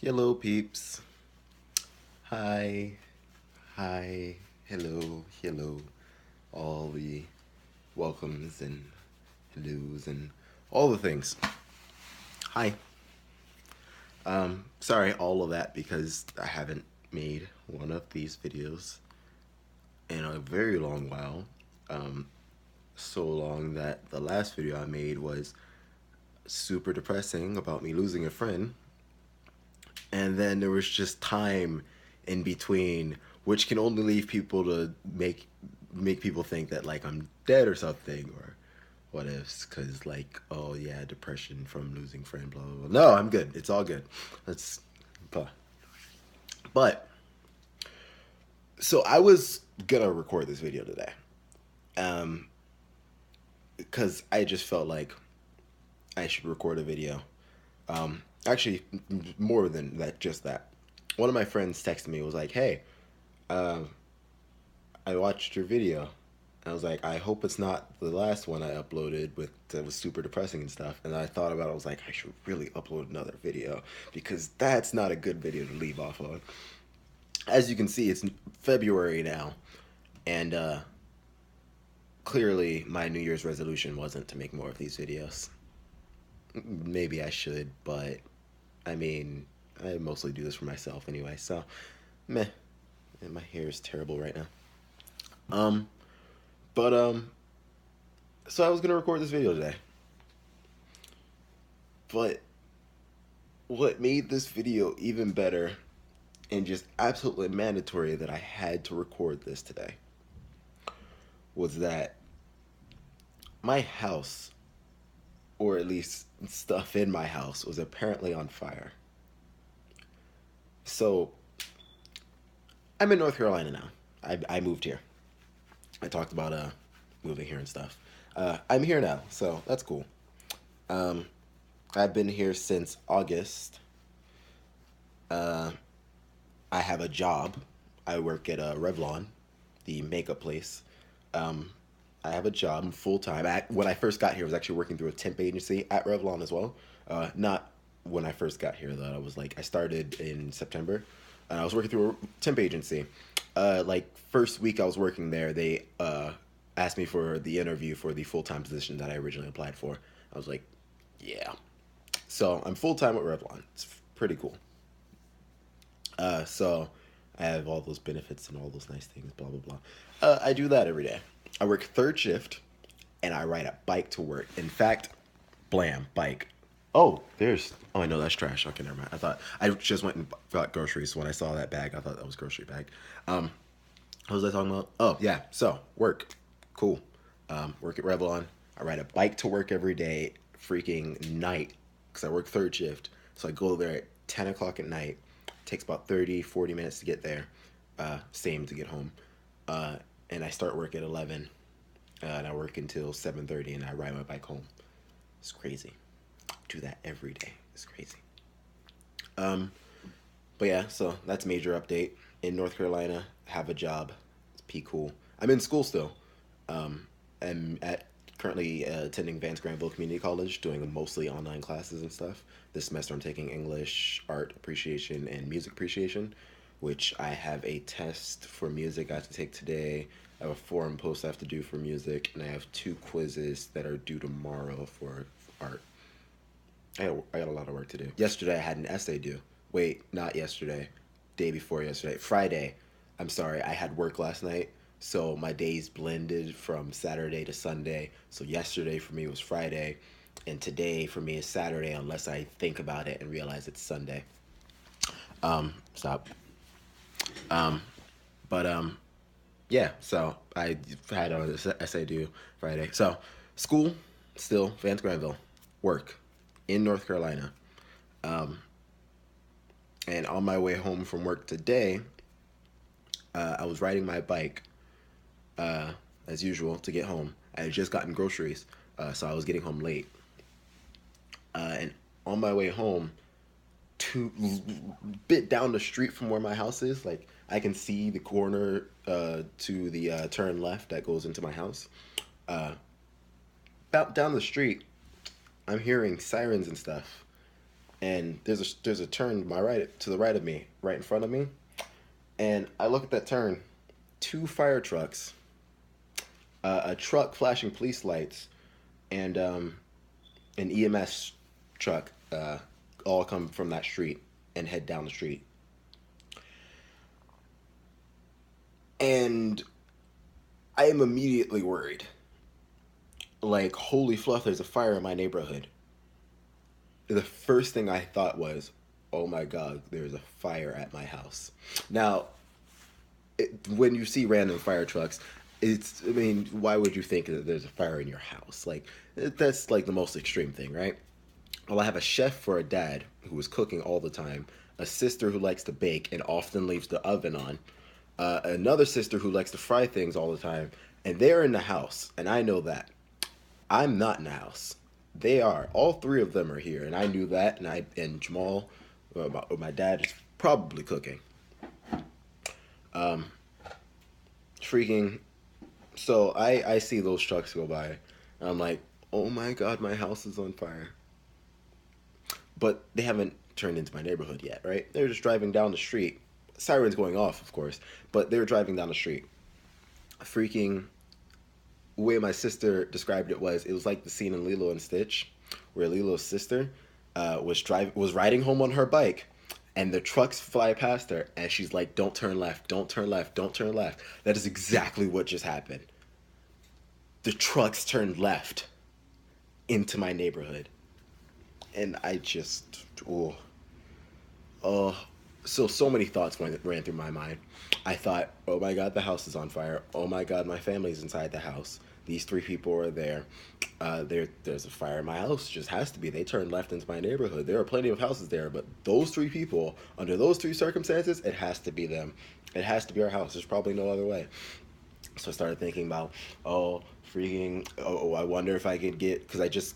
Hello, peeps. Hi, hi, hello, hello. All the welcomes and hellos and all the things. Hi. Sorry, all of that because I haven't made one of these videos in a very long while. So long that the last video I made was super depressing about me losing a friend. And then there was just time in between, which can only leave people to make people think that like I'm dead or something or what ifs, because like, oh yeah, depression from losing friend, blah blah blah. No, I'm good. It's all good. Let's but so I was gonna record this video today um because I just felt like I should record a video. Actually, more than that, just that. One of my friends texted me, was like, hey, uh, I watched your video. I was like, I hope it's not the last one I uploaded with that was super depressing and stuff. And I thought about it. I was like, I should really upload another video because that's not a good video to leave off on. As you can see, it's February now, and clearly my New Year's resolution wasn't to make more of these videos. Maybe I should, but I mean, I mostly do this for myself anyway. So, meh. And my hair is terrible right now. Um, but so I was gonna record this video today. But what made this video even better and just absolutely mandatory that I had to record this today was that my house, or at least stuff in my house, was apparently on fire. So I'm in North Carolina now. I moved here. I talked about moving here and stuff. I'm here now, so that's cool. Um, I've been here since August. Uh, I have a job. I work at Revlon, the makeup place. Um, I have a job full time. When I first got here, I was actually working through a temp agency at Revlon as well. Not when I first got here though. I started in September, and I was working through a temp agency. Like first week I was working there, they asked me for the interview for the full time position that I originally applied for. I was like, yeah. So I'm full time at Revlon. It's pretty cool. So I have all those benefits and all those nice things, blah, blah, blah. I do that every day. I work third shift and I ride a bike to work. In fact, blam, bike. Oh, I know that's trash. Okay, never mind. I just went and got groceries. So when I saw that bag, I thought that was grocery bag. Um, what was I talking about? Oh, yeah. So, work. Cool. Work at Revlon. I ride a bike to work every day, freaking night, because I work third shift. So I go there at 10 o'clock at night. Takes about 30, 40 minutes to get there. Same to get home. And I start work at 11. And I work until 7:30 and I ride my bike home. It's crazy. Do that every day. It's crazy. Um, but yeah, so that's major update. In North Carolina, have a job. It's pretty cool. I'm in school still. I'm at currently attending Vance Granville Community College, doing mostly online classes and stuff. This semester, I'm taking English, art appreciation, and music appreciation, which I have a test for music I have to take today. I have a forum post I have to do for music, and I have two quizzes that are due tomorrow for art. I got a lot of work to do. Yesterday, I had an essay due. Wait, not yesterday. Day before yesterday. Friday. I'm sorry, I had work last night. So my days blended from Saturday to Sunday. So yesterday for me was Friday. And today for me is Saturday unless I think about it and realize it's Sunday. Stop. Um, but yeah, so I had an essay due Friday. So school, still, Vance Granville. Work in North Carolina. Um, and on my way home from work today, I was riding my bike uh, as usual to get home. I had just gotten groceries, so I was getting home late. And on my way home, to bit down the street from where my house is, like I can see the corner to the turn left that goes into my house. About down the street, I'm hearing sirens and stuff. and there's a turn to my right, to the right of me, right in front of me, and I look at that turn, two fire trucks, a truck flashing police lights, and an EMS truck all come from that street and head down the street. And I am immediately worried. Like, holy fluff, there's a fire in my neighborhood. The first thing I thought was, oh my God, there's a fire at my house. Now, when you see random fire trucks, I mean, why would you think that there's a fire in your house? Like, that's like the most extreme thing, right? Well, I have a chef for a dad who is cooking all the time, a sister who likes to bake and often leaves the oven on, another sister who likes to fry things all the time, and they're in the house, and I know that. I'm not in the house. They are. All three of them are here, and I knew that. And Jamal, my dad, is probably cooking. Um, Freaking. So I see those trucks go by, and I'm like, oh my God, my house is on fire. But they haven't turned into my neighborhood yet, right? They're just driving down the street. Sirens going off, of course, but they were driving down the street. Freaking way my sister described it was like the scene in Lilo and Stitch, where Lilo's sister was riding home on her bike, and the trucks fly past her, and she's like, "Don't turn left, don't turn left, don't turn left." That is exactly what just happened. The trucks turned left into my neighborhood, and I just oh, so many thoughts ran through my mind. I thought, oh my God, the house is on fire. Oh my God, my family's inside the house. These three people are there. There's a fire in my house. Just has to be. They turned left into my neighborhood. There are plenty of houses there, but those three people, under those three circumstances, it has to be them. It has to be our house. There's probably no other way. So I started thinking about, I wonder if I could get, because I just,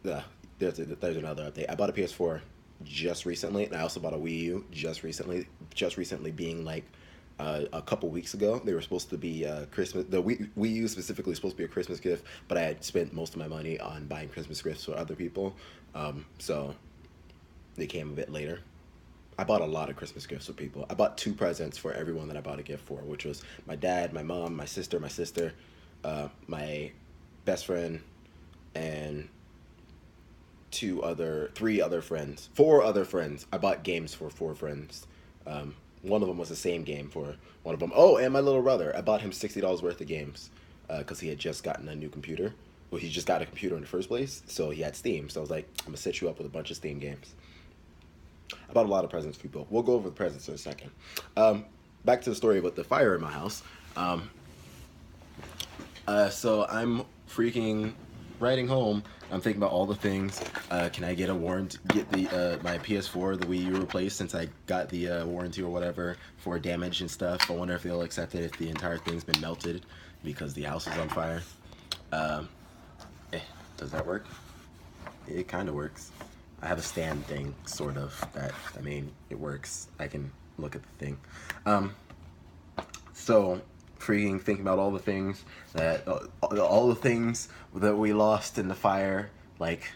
uh, there's another update. I bought a PS4 just recently, and I also bought a Wii U just recently. Just recently being like a couple weeks ago. They were supposed to be Christmas. The Wii U specifically was supposed to be a Christmas gift, but I had spent most of my money on buying Christmas gifts for other people, so they came a bit later. I bought a lot of Christmas gifts for people. I bought two presents for everyone that I bought a gift for, which was my dad, my mom, my sister, my best friend, and four other friends. I bought games for four friends. One of them was the same game for one of them. Oh, and my little brother. I bought him $60 worth of games because he had just gotten a new computer. Well, he just got a computer in the first place, so he had Steam. So I was like, I'm gonna set you up with a bunch of Steam games. I bought a lot of presents for people. We'll go over the presents in a second. Back to the story about the fire in my house. So I'm freaking riding home. I'm thinking about all the things. Can I get a warranty? Get the my PS4, the Wii U replaced since I got the warranty or whatever for damage and stuff. I wonder if they'll accept it if the entire thing's been melted because the house is on fire. Um, does that work? It kind of works. I have a stand thing, sort of. It works. I can look at the thing. So freaking thinking about all the things that we lost in the fire. Like,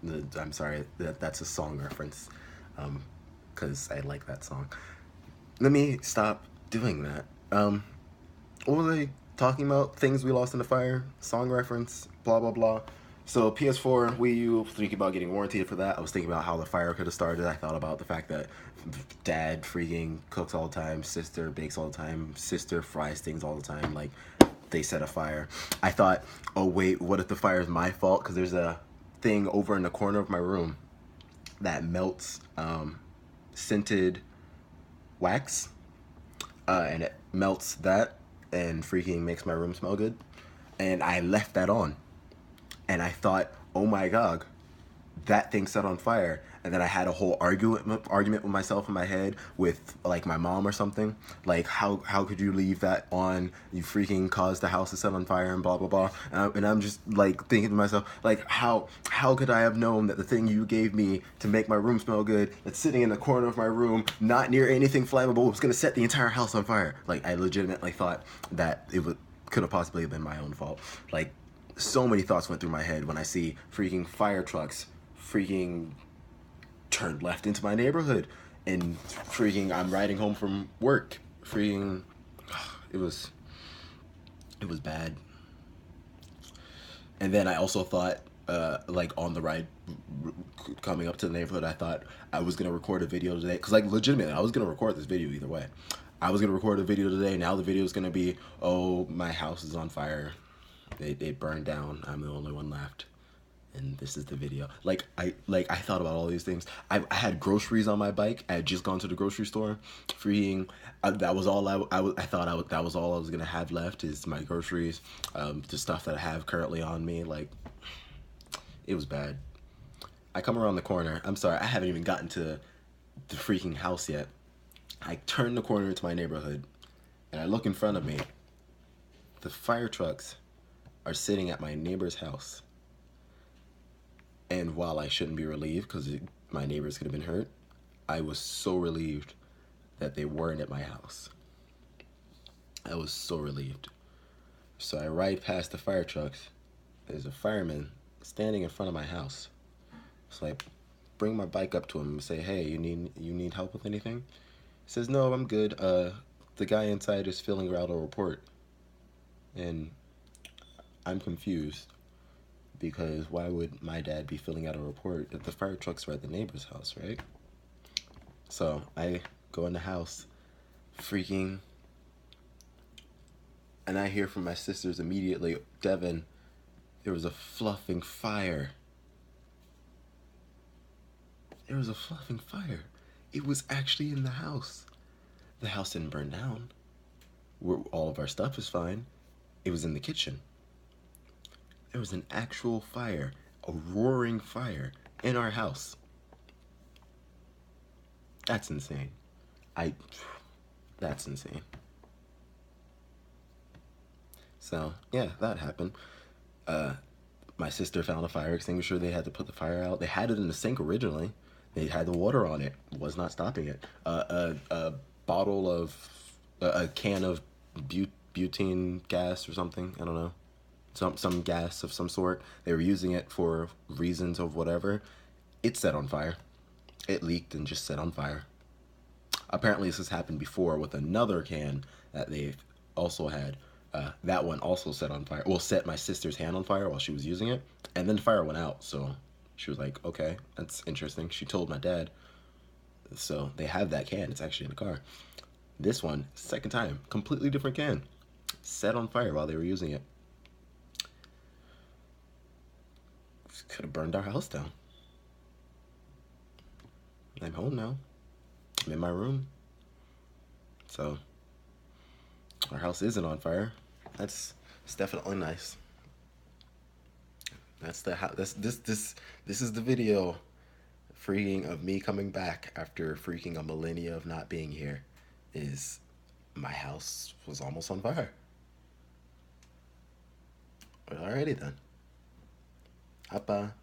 I'm sorry, that's a song reference, because I like that song. Let me stop doing that. What was I talking about? Things we lost in the fire, song reference, blah blah blah. So PS4, Wii U, thinking about getting warranted for that. I was thinking about how the fire could have started. I thought about the fact that dad freaking cooks all the time, sister bakes all the time, sister fries things all the time. Like, they set a fire. I thought, oh wait, what if the fire is my fault? Because there's a thing over in the corner of my room that melts scented wax, and it melts that and freaking makes my room smell good. And I left that on. And I thought, oh my God, that thing set on fire. And then I had a whole argument with myself in my head with like my mom or something. Like, how could you leave that on? You freaking caused the house to set on fire and blah, blah, blah. And I'm just like thinking to myself, like, how could I have known that the thing you gave me to make my room smell good, that's sitting in the corner of my room, not near anything flammable, was going to set the entire house on fire? Like, I legitimately thought that could have possibly been my own fault. Like, so many thoughts went through my head when I see freaking fire trucks freaking turned left into my neighborhood, and freaking I'm riding home from work. Freaking, it was bad. And then I also thought, like on the ride coming up to the neighborhood, I thought I was gonna record a video today, because like legitimately I was gonna record this video either way. I was gonna record a video today. Now the video is gonna be, oh, my house is on fire. It burned down. I'm the only one left. And this is the video. Like I thought about all these things. I had groceries on my bike. I had just gone to the grocery store. Freeing, that was all I thought that was all I was gonna have left, is my groceries, the stuff that I have currently on me. Like, it was bad. I come around the corner. I'm sorry, I haven't even gotten to the freaking house yet. I turn the corner into my neighborhood, and I look in front of me. The fire trucks are sitting at my neighbor's house. And while I shouldn't be relieved, because my neighbors could have been hurt, I was so relieved that they weren't at my house. I was so relieved. So I ride past the fire trucks. There's a fireman standing in front of my house. So I bring my bike up to him and say, hey, you need help with anything? He says, no, I'm good. The guy inside is filling out a report. And I'm confused, because why would my dad be filling out a report if the fire trucks were at the neighbor's house, right? So I go in the house, freaking, and I hear from my sisters immediately, Devin, there was a fluffing fire. There was a fluffing fire. It was actually in the house. The house didn't burn down. All of our stuff is fine. It was in the kitchen. There was an actual fire, a roaring fire, in our house. That's insane. That's insane. So, yeah, that happened. My sister found a fire extinguisher. They had to put the fire out. They had it in the sink originally. They had the water on it. Was not stopping it. A bottle of, a can of butane gas or something. I don't know. Some gas of some sort. They were using it for reasons of whatever. It set on fire. It leaked and just set on fire. Apparently this has happened before with another can that they also had. That one also set on fire. Well, set my sister's hand on fire while she was using it. And then the fire went out. So she was like, okay, that's interesting. She told my dad. So they have that can. It's actually in the car. This one, second time, completely different can. Set on fire while they were using it. Could have burned our house down. I'm home now. I'm in my room. So our house isn't on fire. It's definitely nice. That's the house. This is the video, freaking, of me coming back after freaking a millennia of not being here. Is my house was almost on fire. Alrighty then. Appa.